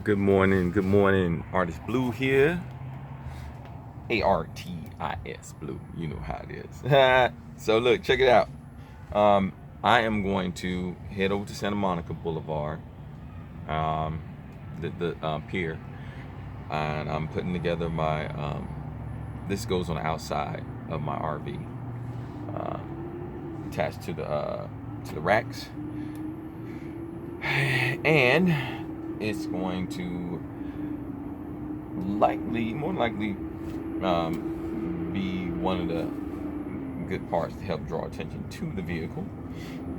Good morning, ArtisBlu here. ARTIS Blue, you know how it is. So look, check it out. I am going to head over to Santa Monica Boulevard, the pier, and I'm putting together my. This goes on the outside of my RV, attached to the racks, and it's going to more likely, be one of the good parts to help draw attention to the vehicle.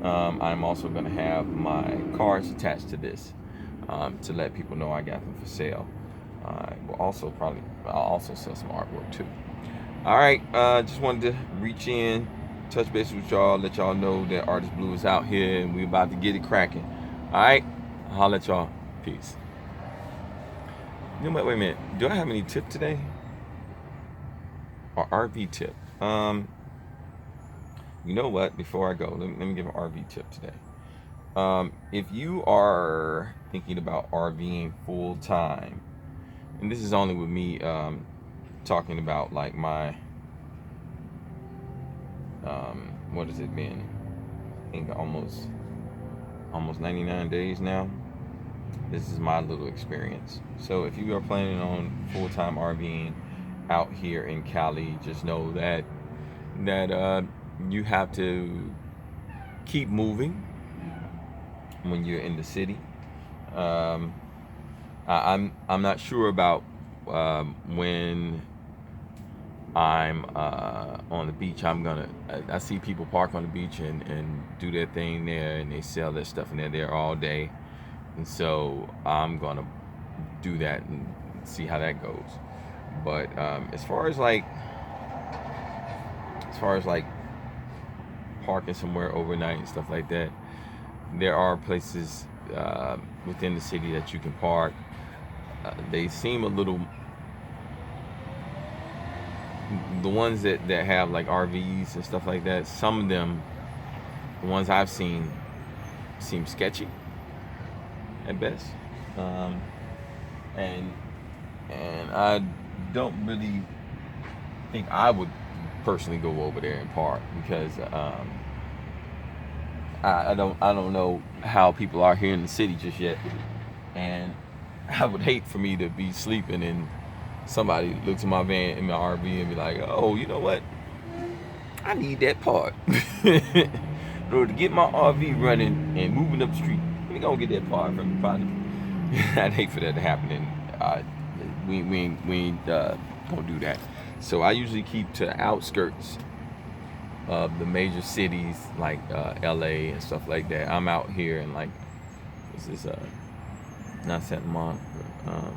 I'm also going to have my cards attached to this, to let people know I got them for sale. I'll also sell some artwork too. All right, just wanted to reach in, touch base with y'all, let y'all know that ArtisBlu is out here and we about to get it cracking. All right, I'll holler at y'all. Peace. You know what? Wait a minute. Do I have any tip today? Or RV tip? You know what? Before I go, let me give an RV tip today. If you are thinking about RVing full time, and this is only with me talking about like my what has it been? I think almost 99 days now. This is my little experience. So if you are planning on full-time RVing out here in Cali, just know that you have to keep moving when you're in the city. I'm not sure about when I'm on the beach. I see people park on the beach and do their thing there, and they sell their stuff, and they're there all day. And so I'm gonna do that and see how that goes. But as far as like parking somewhere overnight and stuff like that, there are places within the city that you can park. They seem a little, the ones that have like RVs and stuff like that, some of them, the ones I've seen, seem sketchy at best. And I don't really think I would personally go over there and park, because I don't know how people are here in the city just yet, and I would hate for me to be sleeping and somebody looks in my van, in my RV, and be like, oh, you know what, I need that part. In order to get my RV running and moving up the street, let me go get that part from the partner. I'd hate for that to happen, and we ain't gonna do that. So I usually keep to the outskirts of the major cities like LA and stuff like that. I'm out here in like, this is not Santa Monica, I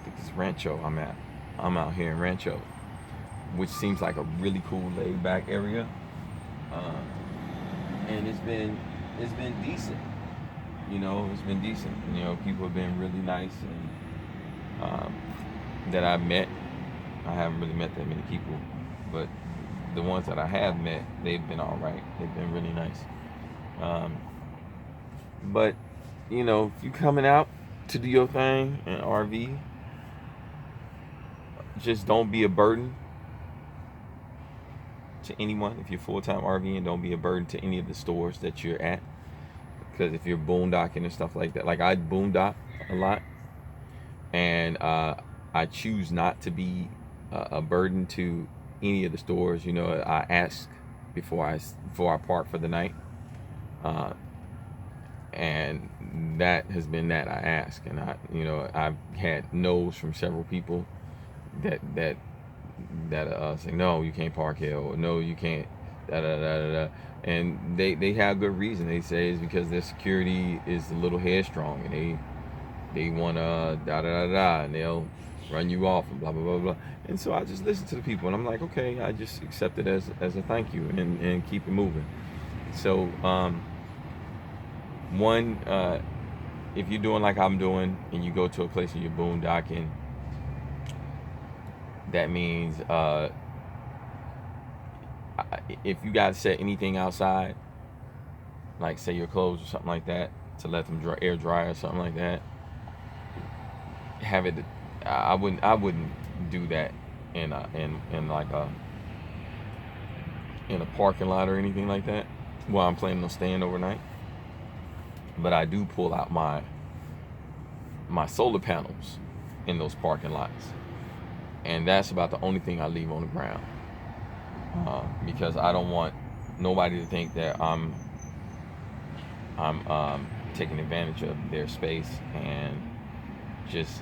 think it's Rancho. I'm out here in Rancho, which seems like a really cool laid back area, and it's been decent. It's been decent. People have been really nice, and that I've met. I haven't really met that many people, but the ones that I have met, they've been all right. They've been really nice. But if you're coming out to do your thing in RV, just don't be a burden to anyone. If you're full-time RVing, don't be a burden to any of the stores that you're at. Because if you're boondocking and stuff like that, like I boondock a lot, and I choose not to be a burden to any of the stores. I ask before I park for the night, and that has been that. I ask, and I've had no's from several people that say, no, you can't park here, or no, you can't, da da da da da. And they have good reason. They say it's because their security is a little headstrong, and they want to da da da da, and they'll run you off and blah blah blah blah. And so I just listen to the people, and I'm like, okay, I just accept it as a thank you, and keep it moving. So if you're doing like I'm doing, and you go to a place and you're boondocking, that means if you gotta set anything outside, like say your clothes or something like that, to let them air dry or something like that, have it. I wouldn't do that in like in a parking lot or anything like that while I'm planning on staying overnight. But I do pull out my solar panels in those parking lots, and that's about the only thing I leave on the ground, because I don't want nobody to think that I'm taking advantage of their space and just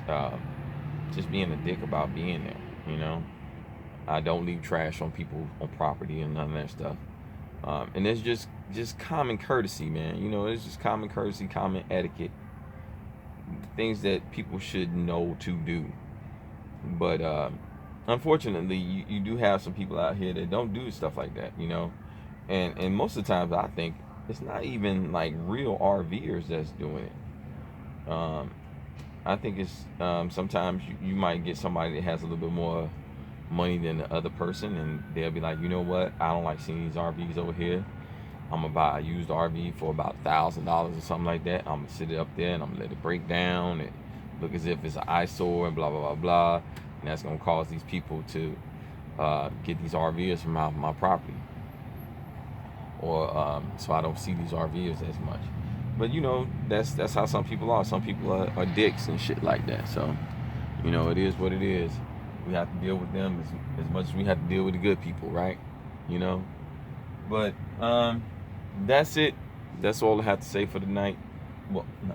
being a dick about being there. You know, I don't leave trash on people on property and none of that stuff. And it's just common courtesy, man. You know, it's just common courtesy, common etiquette, things that people should know to do. But unfortunately, you do have some people out here that don't do stuff like that, you know. And most of the times, I think it's not even like real RVers that's doing it. I think it's sometimes you might get somebody that has a little bit more money than the other person, and they'll be like, you know what, I don't like seeing these RVs over here. I'm gonna buy a used RV for about $1,000 or something like that. I'm gonna sit it up there and I'm gonna let it break down and look as if it's an eyesore and blah blah blah blah. And that's gonna cause these people to get these RVs from out of my property, or so I don't see these RVs as much. But you know, that's how some people are. Some people are dicks and shit like that. So you know, it is what it is. We have to deal with them as much as we have to deal with the good people, right? You know. But that's it. That's all I have to say for the night. Well, no,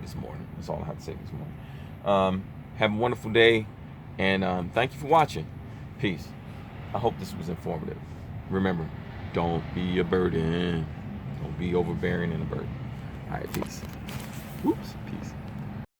this morning. That's all I have to say this morning. Have a wonderful day, and thank you for watching. Peace. I hope this was informative. Remember, don't be a burden. Don't be overbearing and a burden. All right, peace. Whoops. Peace.